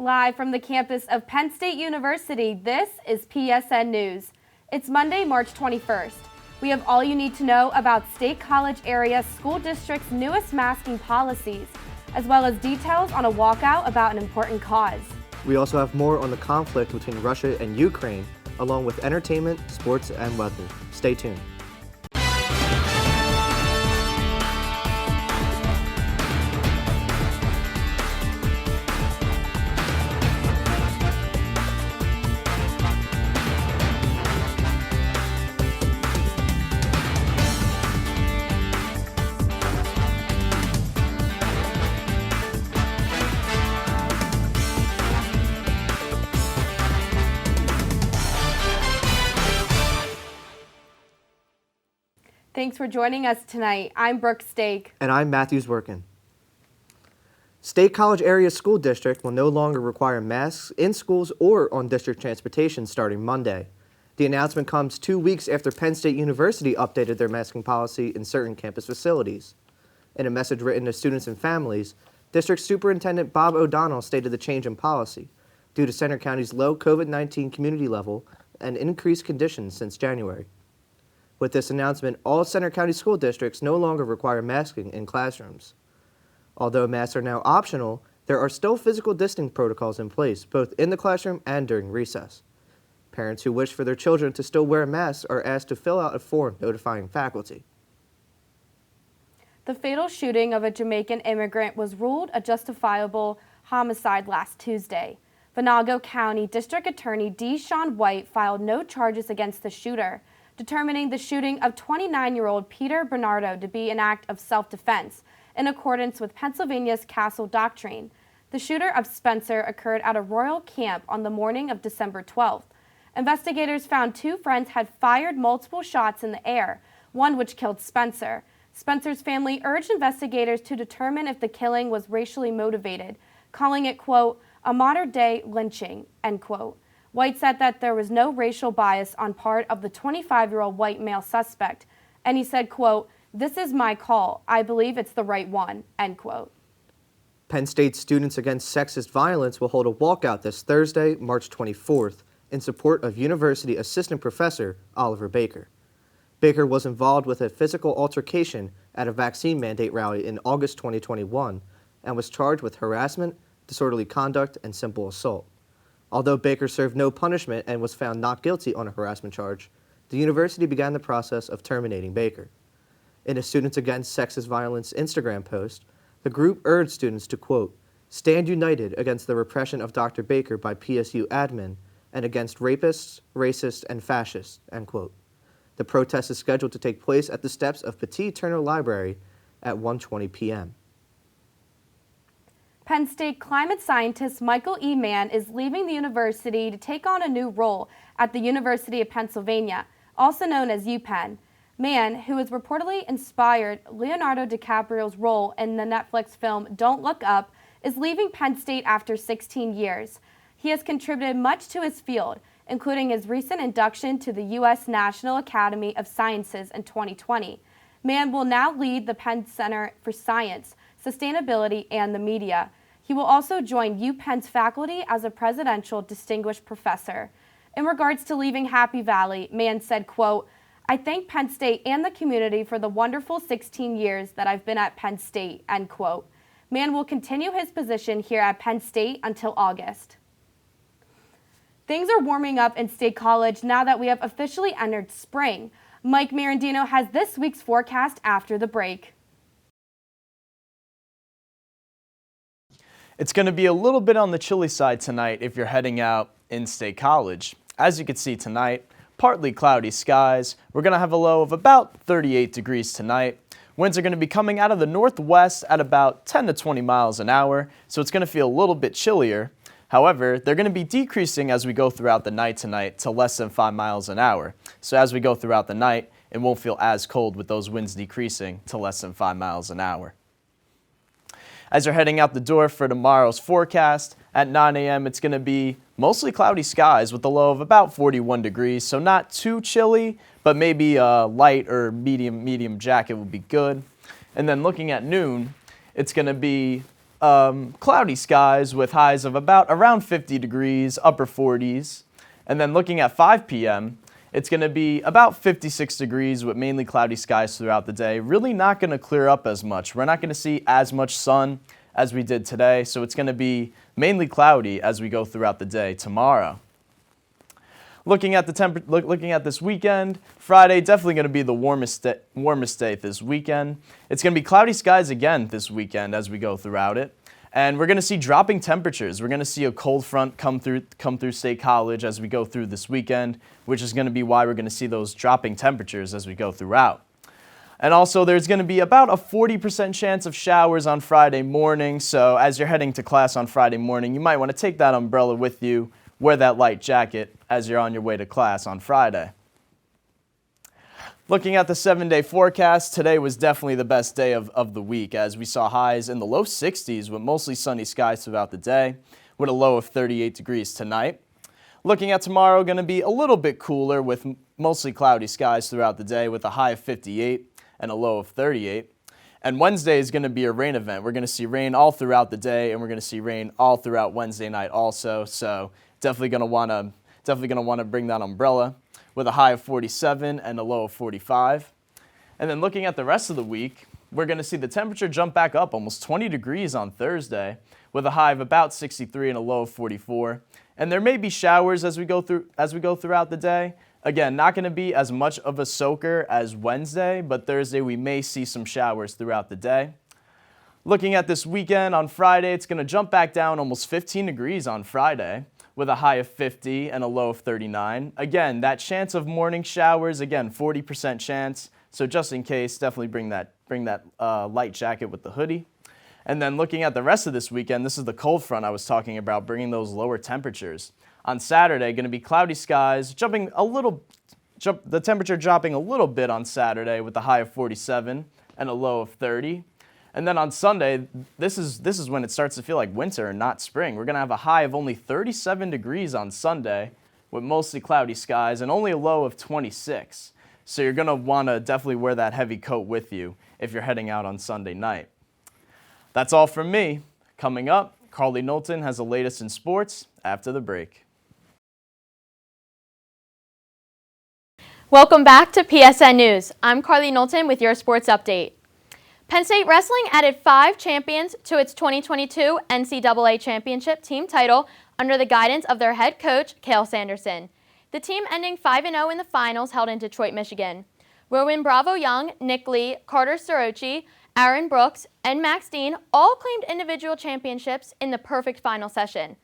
Live from the campus of Penn State University, this is PSN News. It's Monday, March 21st. We have all you need to know about State College Area School District's newest masking policies, as well as details on a walkout about an important cause. We also have more on the conflict between Russia and Ukraine, along with entertainment, sports, and weather. Stay tuned. Thanks for joining us tonight. I'm Brooke Steach. And I'm Zwiercan. State College Area School District will no longer require masks in schools or on district transportation starting Monday. The announcement comes 2 weeks after Penn State University updated their masking policy in certain campus facilities. In a message written to students and families, District Superintendent Bob O'Donnell stated the change in policy due to Center County's low COVID-19 community level and increased conditions since January. With this announcement, all Center County school districts no longer require masking in classrooms. Although masks are now optional, there are still physical distancing protocols in place, both in the classroom and during recess. Parents who wish for their children to still wear masks are asked to fill out a form notifying faculty. The fatal shooting of a Jamaican immigrant was ruled a justifiable homicide last Tuesday. Venango County District Attorney D. Sean White filed no charges against the shooter, determining the shooting of 29-year-old Peter Bernardo to be an act of self-defense in accordance with Pennsylvania's Castle Doctrine. The shooter of Spencer occurred at a Royal camp on the morning of December 12th. Investigators found two friends had fired multiple shots in the air, one which killed Spencer. Spencer's family urged investigators to determine if the killing was racially motivated, calling it, quote, a modern-day lynching, end quote. White said that there was no racial bias on part of the 25-year-old white male suspect, and he said, quote, this is my call. I believe it's the right one, end quote. Penn State Students Against Sexist Violence will hold a walkout this Thursday, March 24th, in support of University Assistant Professor Oliver Baker. Baker was involved with a physical altercation at a vaccine mandate rally in August 2021 and was charged with harassment, disorderly conduct, and simple assault. Although Baker served no punishment and was found not guilty on a harassment charge, the university began the process of terminating Baker. In a Students Against Sexist Violence Instagram post, the group urged students to, quote, stand united against the repression of Dr. Baker by PSU admin and against rapists, racists, and fascists, end quote. The protest is scheduled to take place at the steps of Petit Turner Library at 1:20 p.m. Penn State climate scientist Michael E. Mann is leaving the university to take on a new role at the University of Pennsylvania, also known as UPenn. Mann, who has reportedly inspired Leonardo DiCaprio's role in the Netflix film Don't Look Up, is leaving Penn State after 16 years. He has contributed much to his field, including his recent induction to the U.S. National Academy of Sciences in 2020. Mann will now lead the Penn Center for Science, Sustainability, and the Media. He will also join UPenn's faculty as a Presidential Distinguished Professor. In regards to leaving Happy Valley, Mann said, quote, I thank Penn State and the community for the wonderful 16 years that I've been at Penn State, end quote. Mann will continue his position here at Penn State until August. Things are warming up in State College now that we have officially entered spring. Mike Marandino has this week's forecast after the break. It's going to be a little bit on the chilly side tonight if you're heading out in State College. As you can see tonight, partly cloudy skies. We're going to have a low of about 38 degrees tonight. Winds are going to be coming out of the northwest at about 10 to 20 miles an hour, so it's going to feel a little bit chillier. However, they're going to be decreasing as we go throughout the night tonight to less than 5 miles an hour. So as we go throughout the night, it won't feel as cold with those winds decreasing to less than 5 miles an hour. As you're heading out the door for tomorrow's forecast, at 9 a.m. it's going to be mostly cloudy skies with a low of about 41 degrees, so not too chilly, but maybe a light or medium jacket would be good. And then looking at noon, it's going to be cloudy skies with highs of around 50 degrees, upper 40s. And then looking at 5 p.m., it's going to be about 56 degrees with mainly cloudy skies throughout the day. Really not going to clear up as much. We're not going to see as much sun as we did today, so it's going to be mainly cloudy as we go throughout the day tomorrow. Looking at this weekend, Friday definitely going to be the warmest day this weekend. It's going to be cloudy skies again this weekend as we go throughout it. And we're going to see dropping temperatures. We're going to see a cold front come through State College as we go through this weekend, which is going to be why we're going to see those dropping temperatures as we go throughout. And also there's going to be about a 40% chance of showers on Friday morning. So as you're heading to class on Friday morning, you might want to take that umbrella with you, wear that light jacket as you're on your way to class on Friday. Looking at the 7-day forecast, today was definitely the best day of the week as we saw highs in the low 60s with mostly sunny skies throughout the day with a low of 38 degrees tonight. Looking at tomorrow, going to be a little bit cooler with mostly cloudy skies throughout the day with a high of 58 and a low of 38. And Wednesday is going to be a rain event. We're going to see rain all throughout the day and we're going to see rain all throughout Wednesday night also. So definitely going to want to bring that umbrella with a high of 47 and a low of 45. And then looking at the rest of the week, we're going to see the temperature jump back up almost 20 degrees on Thursday with a high of about 63 and a low of 44. And there may be showers as we go throughout the day. Again, not going to be as much of a soaker as Wednesday, but Thursday we may see some showers throughout the day. Looking at this weekend, on Friday, it's going to jump back down almost 15 degrees on Friday with a high of 50 and a low of 39. Again, that chance of morning showers, again, 40% chance. So just in case, definitely bring that light jacket with the hoodie. And then looking at the rest of this weekend, this is the cold front I was talking about, bringing those lower temperatures. On Saturday, going to be cloudy skies, the temperature dropping a little bit on Saturday with a high of 47 and a low of 30. And then on Sunday, this is when it starts to feel like winter and not spring. We're going to have a high of only 37 degrees on Sunday with mostly cloudy skies and only a low of 26. So you're going to want to definitely wear that heavy coat with you if you're heading out on Sunday night. That's all from me. Coming up, Carly Knowlton has the latest in sports after the break. Welcome back to PSN News. I'm Carly Knowlton with your sports update. Penn State Wrestling added 5 champions to its 2022 NCAA Championship team title under the guidance of their head coach, Cale Sanderson. The team ending 5-0 in the finals held in Detroit, Michigan. Rowan Bravo Young, Nick Lee, Carter Sorochi, Aaron Brooks, and Max Dean all claimed individual championships in the perfect final session.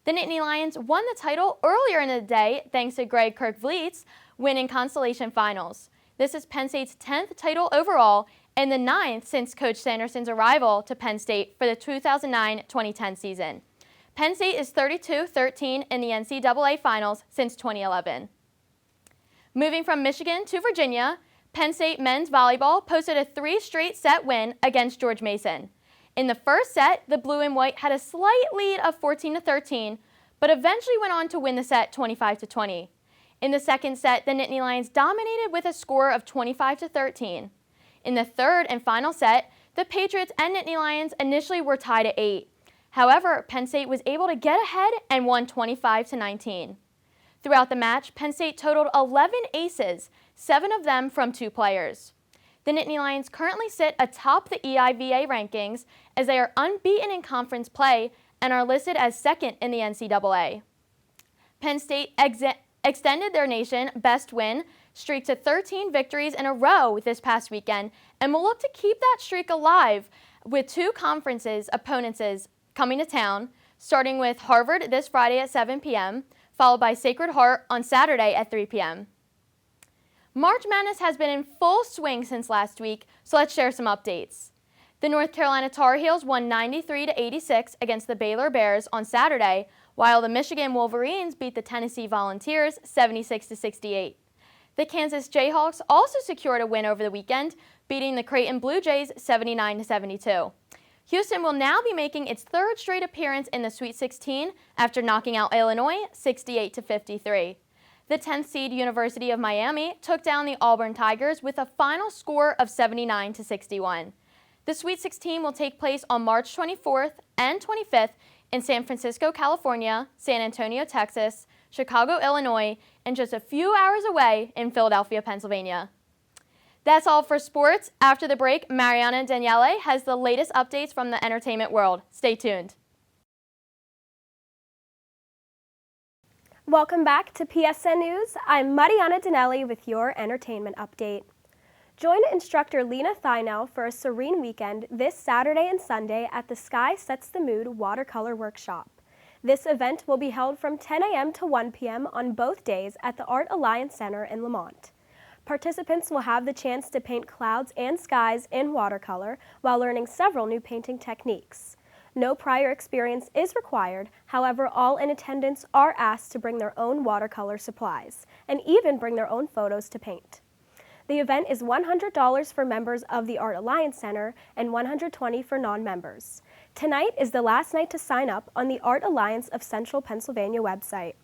The Nittany Lions won the title earlier in the day thanks to Greg Kirk-Vliet's win in Constellation Finals. This is Penn State's 10th title overall and the 9th since Coach Sanderson's arrival to Penn State for the 2009-2010 season. Penn State is 32-13 in the NCAA Finals since 2011. Moving from Michigan to Virginia, Penn State men's volleyball posted a 3-straight set win against George Mason. In the first set, the blue and white had a slight lead of 14-13, but eventually went on to win the set 25-20. In the second set, the Nittany Lions dominated with a score of 25-13. In the third and final set, the Patriots and Nittany Lions initially were tied at 8. However, Penn State was able to get ahead and won 25-19. Throughout the match, Penn State totaled 11 aces, 7 of them from 2 players. The Nittany Lions currently sit atop the EIVA rankings as they are unbeaten in conference play and are listed as second in the NCAA. Penn State extended their nation best win streak to 13 victories in a row this past weekend and will look to keep that streak alive with 2 conferences opponents coming to town, starting with Harvard this Friday at 7 p.m., followed by Sacred Heart on Saturday at 3 p.m. March Madness has been in full swing since last week, so let's share some updates. The North Carolina Tar Heels won 93-86 against the Baylor Bears on Saturday, while the Michigan Wolverines beat the Tennessee Volunteers 76-68. The Kansas Jayhawks also secured a win over the weekend, beating the Creighton Blue Jays 79-72. Houston will now be making its 3rd straight appearance in the Sweet 16 after knocking out Illinois 68-53. The 10th seed University of Miami took down the Auburn Tigers with a final score of 79-61. The Sweet 16 will take place on March 24th and 25th in San Francisco, California, San Antonio, Texas, Chicago, Illinois, and just a few hours away in Philadelphia, Pennsylvania. That's all for sports. After the break, Mariana Daniele has the latest updates from the entertainment world. Stay tuned. Welcome back to PSN News. I'm Mariana Danelli with your entertainment update. Join instructor Lena Thynell for a serene weekend this Saturday and Sunday at the Sky Sets the Mood Watercolor Workshop. This event will be held from 10 a.m. to 1 p.m. on both days at the Art Alliance Center in Lamont. Participants will have the chance to paint clouds and skies in watercolor while learning several new painting techniques. No prior experience is required, however, all in attendance are asked to bring their own watercolor supplies and even bring their own photos to paint. The event is $100 for members of the Art Alliance Center and $120 for non-members. Tonight is the last night to sign up on the Art Alliance of Central Pennsylvania website.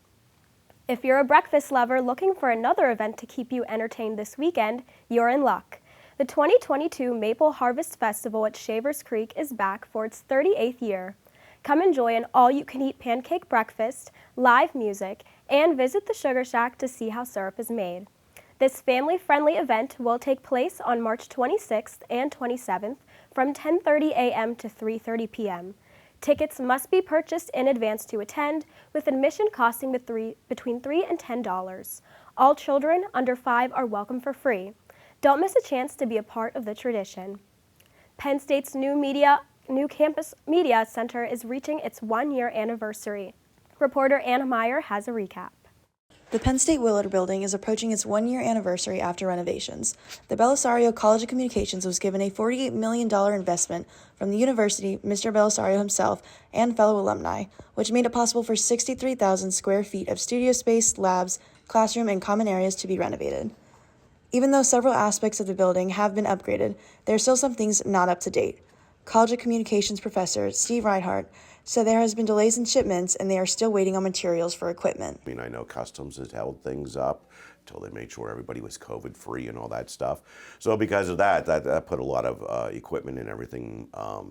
If you're a breakfast lover looking for another event to keep you entertained this weekend, you're in luck. The 2022 Maple Harvest Festival at Shavers Creek is back for its 38th year. Come enjoy an all-you-can-eat pancake breakfast, live music, and visit the Sugar Shack to see how syrup is made. This family-friendly event will take place on March 26th and 27th from 10:30 a.m. to 3:30 p.m. Tickets must be purchased in advance to attend, with admission costing between $3 and $10. All children under 5 are welcome for free. Don't miss a chance to be a part of the tradition. Penn State's new campus media center is reaching its 1-year anniversary. Reporter Anna Meyer has a recap. The Penn State Willard Building is approaching its 1-year anniversary after renovations. The Belisario College of Communications was given a $48 million investment from the university, Mr. Belisario himself, and fellow alumni, which made it possible for 63,000 square feet of studio space, labs, classroom, and common areas to be renovated. Even though several aspects of the building have been upgraded, there are still some things not up to date. College of Communications professor Steve Reinhardt said there has been delays in shipments and they are still waiting on materials for equipment. I mean, I know Customs has held things up until they made sure everybody was COVID-free and all that stuff. So because of that put a lot of equipment and everything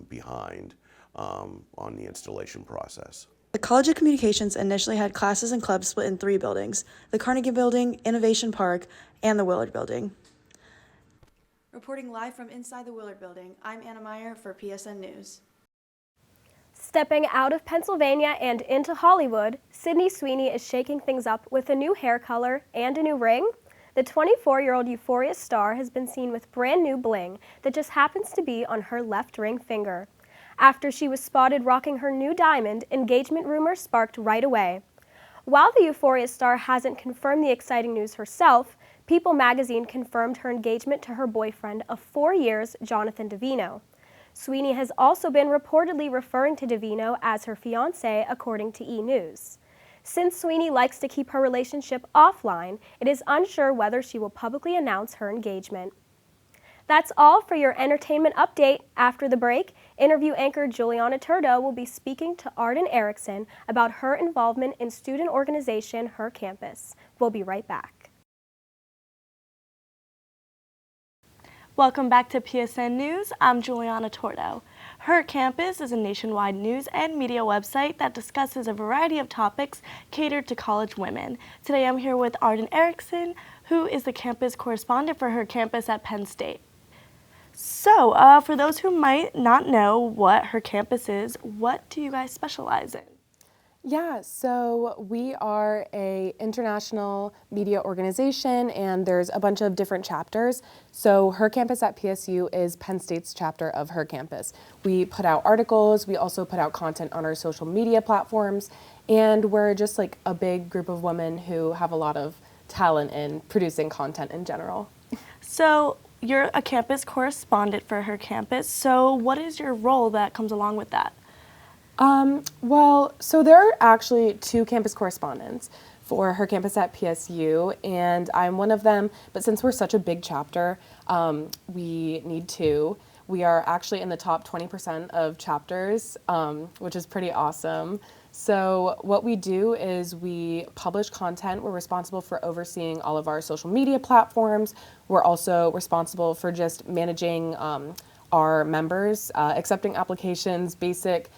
behind on the installation process. The College of Communications initially had classes and clubs split in 3 buildings: the Carnegie Building, Innovation Park, and the Willard Building. Reporting live from inside the Willard Building, I'm Anna Meyer for PSN News. Stepping out of Pennsylvania and into Hollywood, Sydney Sweeney is shaking things up with a new hair color and a new ring. The 24-year-old Euphoria star has been seen with brand new bling that just happens to be on her left ring finger. After she was spotted rocking her new diamond, engagement rumors sparked right away. While the Euphoria star hasn't confirmed the exciting news herself, People magazine confirmed her engagement to her boyfriend of 4 years, Jonathan Davino. Sweeney has also been reportedly referring to Davino as her fiancé, according to E! News. Since Sweeney likes to keep her relationship offline, it is unsure whether she will publicly announce her engagement. That's all for your entertainment update. After the break, interview anchor Juliana Turdo will be speaking to Arden Erickson about her involvement in student organization Her Campus. We'll be right back. Welcome back to PSN News. I'm Juliana Tordo. Her Campus is a nationwide news and media website that discusses a variety of topics catered to college women. Today I'm here with Arden Erickson, who is the campus correspondent for Her Campus at Penn State. So, for those who might not know what Her Campus is, what do you guys specialize in? Yeah, so we are a international media organization and there's a bunch of different chapters. So Her Campus at PSU is Penn State's chapter of Her Campus. We put out articles, we also put out content on our social media platforms, and we're just like a big group of women who have a lot of talent in producing content in general. So you're a campus correspondent for Her Campus, so what is your role that comes along with that? Well, so there are actually 2 campus correspondents for Her Campus at PSU, and I'm one of them, but since we're such a big chapter, we need 2. We are actually in the top 20% of chapters, which is pretty awesome. So what we do is we publish content. We're responsible for overseeing all of our social media platforms. We're also responsible for just managing our members, accepting applications, basic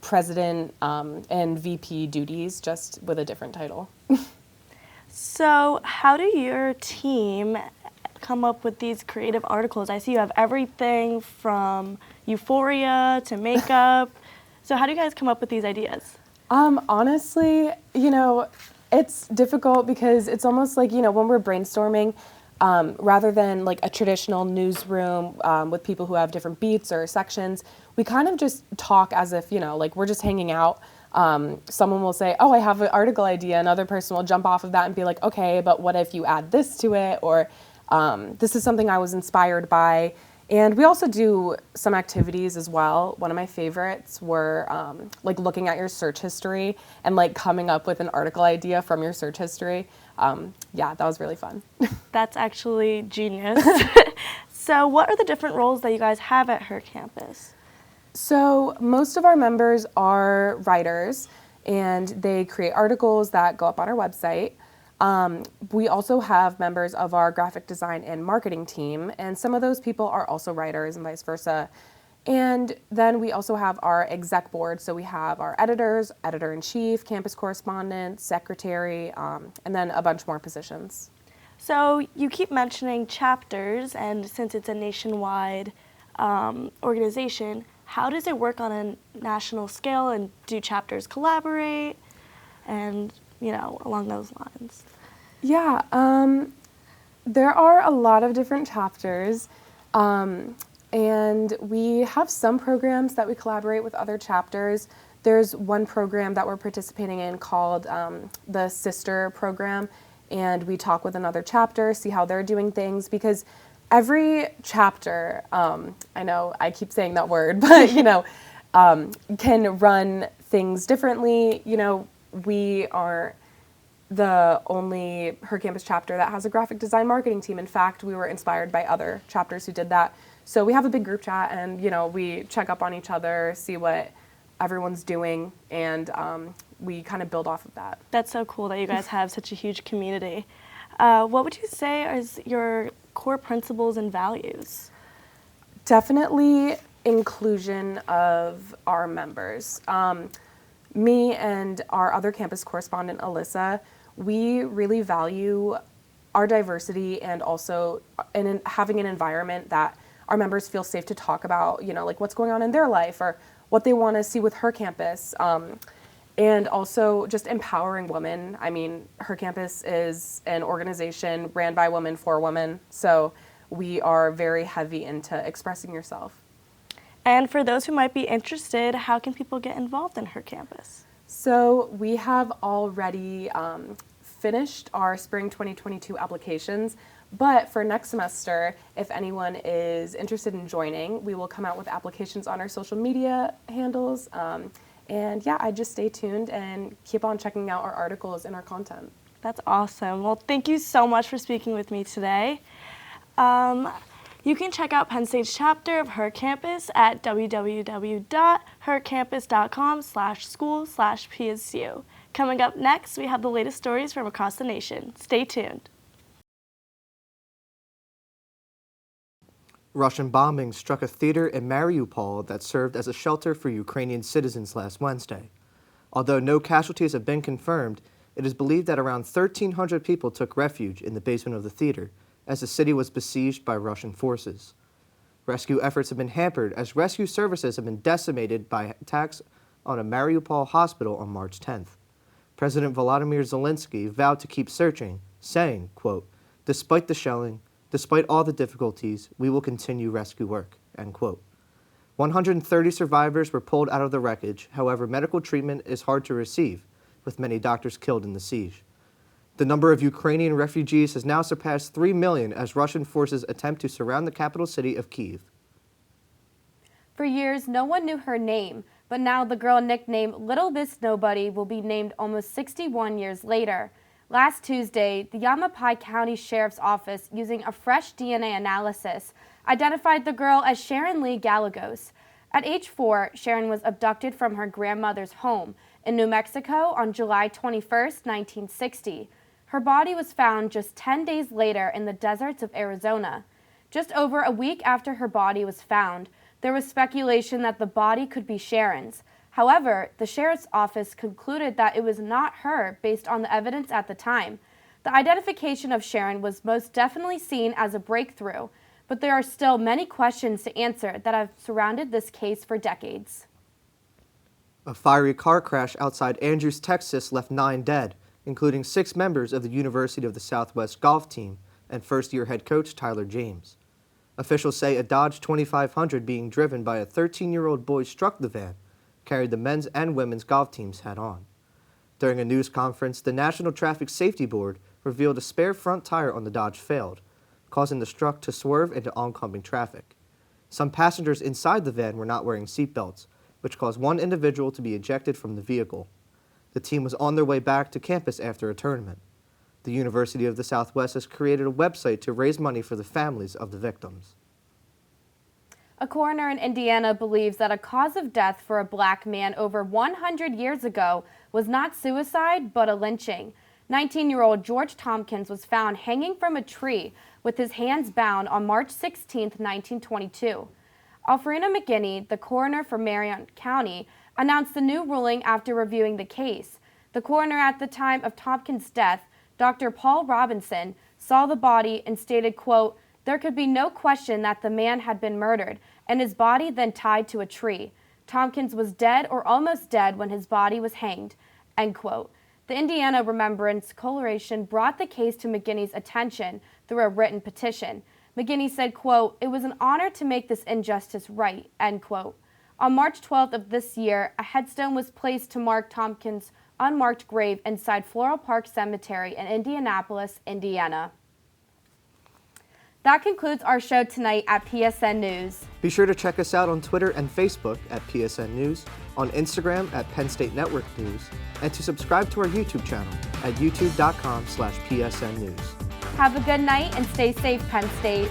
president and VP duties, just with a different title. So how do your team come up with these creative articles? I see you have everything from euphoria to makeup. So how do you guys come up with these ideas? Honestly, it's difficult because it's almost like, when we're brainstorming, rather than like a traditional newsroom with people who have different beats or sections, we kind of just talk as if, like we're just hanging out. Someone will say, oh, I have an article idea. Another person will jump off of that and be like, okay, but what if you add this to it? Or this is something I was inspired by. And we also do some activities as well. One of my favorites were like looking at your search history and like coming up with an article idea from your search history. Yeah, that was really fun. That's actually genius. So what are the different roles that you guys have at her campus? So most of our members are writers, and they create articles that go up on our website. We also have members of our graphic design and marketing team, and some of those people are also writers and vice versa. And then we also have our exec board, so we have our editors, editor-in-chief, campus correspondent, secretary, and then a bunch more positions. So you keep mentioning chapters, and since it's a nationwide organization, how does it work on a national scale, and do chapters collaborate and, along those lines? Yeah, there are a lot of different chapters, and we have some programs that we collaborate with other chapters. There's one program that we're participating in called the Sister Program, and we talk with another chapter, see how they're doing things, because every chapter, I know I keep saying that word, but, can run things differently. We are the only Her Campus chapter that has a graphic design marketing team. In fact, we were inspired by other chapters who did that. So we have a big group chat, and, we check up on each other, see what everyone's doing, and we kind of build off of that. That's so cool that you guys have such a huge community. What would you say is your core principles and values? Definitely inclusion of our members. Me and our other campus correspondent, Alyssa, we really value our diversity, and also in having an environment that our members feel safe to talk about, like what's going on in their life or what they want to see with Her Campus. And also just empowering women. I mean, Her Campus is an organization ran by women for women, so we are very heavy into expressing yourself. And for those who might be interested, how can people get involved in Her Campus? So we have already finished our spring 2022 applications, but for next semester, if anyone is interested in joining, we will come out with applications on our social media handles. And yeah, I just stay tuned and keep on checking out our articles and our content. That's awesome. Well, thank you so much for speaking with me today. You can check out Penn State's chapter of Her Campus at www.hercampus.com/school/PSU. Coming up next, we have the latest stories from across the nation. Stay tuned. Russian bombings struck a theater in Mariupol that served as a shelter for Ukrainian citizens last Wednesday. Although no casualties have been confirmed, it is believed that around 1,300 people took refuge in the basement of the theater as the city was besieged by Russian forces. Rescue efforts have been hampered as rescue services have been decimated by attacks on a Mariupol hospital on March 10th. President Volodymyr Zelensky vowed to keep searching, saying, quote, "Despite the shelling, despite all the difficulties, we will continue rescue work," end quote. 130 survivors were pulled out of the wreckage. However, medical treatment is hard to receive, with many doctors killed in the siege. The number of Ukrainian refugees has now surpassed 3 million as Russian forces attempt to surround the capital city of Kyiv. For years, no one knew her name, but now the girl nicknamed Little Miss Nobody will be named almost 61 years later. Last Tuesday, the Yamapai County Sheriff's Office, using a fresh DNA analysis, identified the girl as Sharon Lee Galagos. At age 4, Sharon was abducted from her grandmother's home in New Mexico on July 21, 1960. Her body was found just 10 days later in the deserts of Arizona. Just over a week after her body was found, There was speculation that the body could be Sharon's. However, the sheriff's office concluded that it was not her based on the evidence at the time. The identification of Sharon was most definitely seen as a breakthrough, but there are still many questions to answer that have surrounded this case for decades. A fiery car crash outside Andrews, Texas left 9 dead, including 6 members of the University of the Southwest golf team and first-year head coach Tyler James. Officials say a Dodge 2500 being driven by a 13-year-old boy struck the van, carried the men's and women's golf teams head-on. During a news conference, the National Traffic Safety Board revealed a spare front tire on the Dodge failed, causing the truck to swerve into oncoming traffic. Some passengers inside the van were not wearing seatbelts, which caused one individual to be ejected from the vehicle. The team was on their way back to campus after a tournament. The University of the Southwest has created a website to raise money for the families of the victims. A coroner in Indiana believes that a cause of death for a black man over 100 years ago was not suicide, but a lynching. 19-year-old George Tompkins was found hanging from a tree with his hands bound on March 16, 1922. Alfreda McGinney, the coroner for Marion County, announced the new ruling after reviewing the case. The coroner at the time of Tompkins' death, Dr. Paul Robinson, saw the body and stated, quote, "There could be no question that the man had been murdered and his body then tied to a tree. Tompkins was dead or almost dead when his body was hanged," end quote. The Indiana Remembrance Coalition brought the case to McGinney's attention through a written petition. McGinney said, quote, "It was an honor to make this injustice right," end quote. On March 12th of this year, a headstone was placed to mark Tompkins' unmarked grave inside Floral Park Cemetery in Indianapolis, Indiana. That concludes our show tonight at PSN News. Be sure to check us out on Twitter and Facebook at PSN News, on Instagram at Penn State Network News, and to subscribe to our YouTube channel at youtube.com/PSN News. Have a good night and stay safe, Penn State.